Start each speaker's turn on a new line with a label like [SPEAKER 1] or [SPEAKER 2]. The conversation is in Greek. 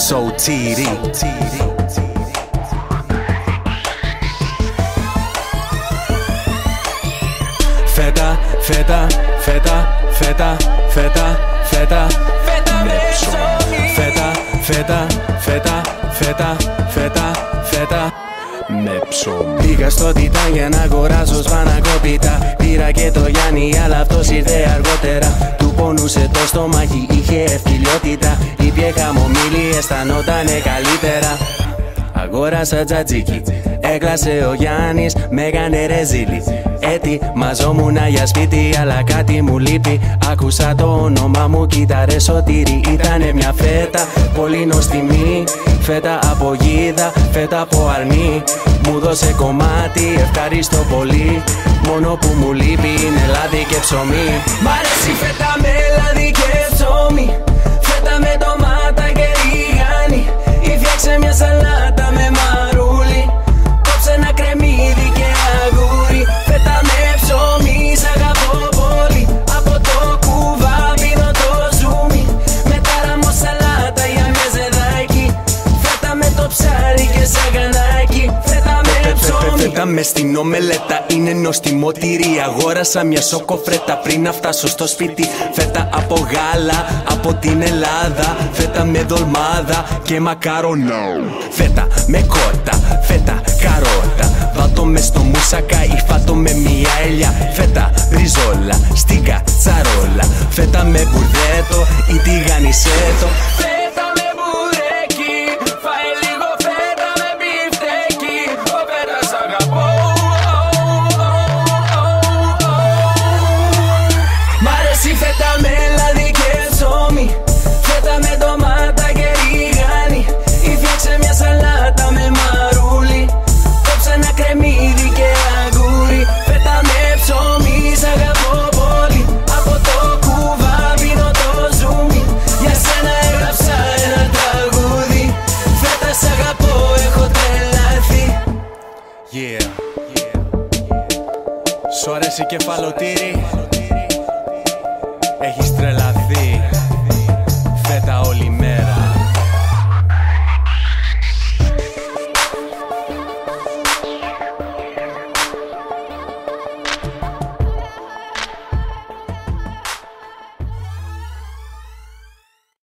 [SPEAKER 1] Σωτήρη. Φέτα, φέτα, φέτα, φέτα, φέτα, φέτα, φέτα με ψωμί. Φέτα, φέτα, φέτα, φέτα, φέτα, φέτα με ψωμί. Πήγα στο Τιτάν για να αγοράσω σπανακόπιτα. Πήρα και το Γιάννη, αλλά αυτός ήρθε αργότερα. Του πονούσε το στομάχι, είχε ευκυλιότητα. Ήπιε χαμομήλι, αισθανότανε καλύτερα. Αγόρασα τζατζίκι, έκλασε ο Γιάννης, με έκανε ρεζίλι. Ετοιμαζόμουνα για σπίτι, αλλά κάτι μου λείπει. Άκουσα το όνομα μου, κοίταρε Σωτήρη. Ήτανε μια φέτα, πολύ νοστιμή. Φέτα από γίδα, φέτα από αρνί. Μου δώσε κομμάτι, ευχαριστώ πολύ. Μόνο που μου λείπει είναι λάδι και ψωμί. Μ' αρέσει φέτα με λάδι και ψωμί. Φέτα με ντομάτα και ριγάνι. Ή φτιάξε μια σαλάτα με μαρούλι. Κόψε ένα κρεμμύδι και αγούρι. Φέτα με ψωμί, σ' αγαπώ πολύ. Από το κουβάμπι δω το ζουμί. Με τάραμο σαλάτα για μια ζεδάκι. Φέτα με το ψάρι και σαγανάκι. Φέτα με ψωμί. Φέτα με στην ομελέτα, είναι νοστιμότηρη. Αγόρασα μια σοκοφρέτα πριν να φτάσω στο σπίτι. Φέτα από γάλα, από την Ελλάδα. Φέτα με δολμάδα και μακαρονό. Φέτα με κότα, φέτα καρότα. Βάτω με στο μουσακά ή φάτω με μια ελιά. Φέτα ριζόλα, στην κατσαρόλα. Φέτα με μπουρδέτο ή τηγανισέτο. Φέτα με μπουρέκι, φάε λίγο φέτα με μπιφτέκι. Ω φέτα σ' αγαπώ. Μ' αρέσει φέτα με λάδι και ψωμί. Φέτα με ντομάτα και ριγάνι. Ή φτιάξε μια σαλάτα με μαρούλι. Κόψε ένα κρεμμύδι και αγούρι. Φέτα με ψωμί, σ' αγαπώ πολύ. Από το κουβάμπι δω το ζουμί. Για σένα έγραψα ένα τραγούδι. Φέτα σ' αγαπώ, έχω τρελαθεί. Yeah. Σου αρέσει κεφαλοτήρι. Έχεις τρελαθεί.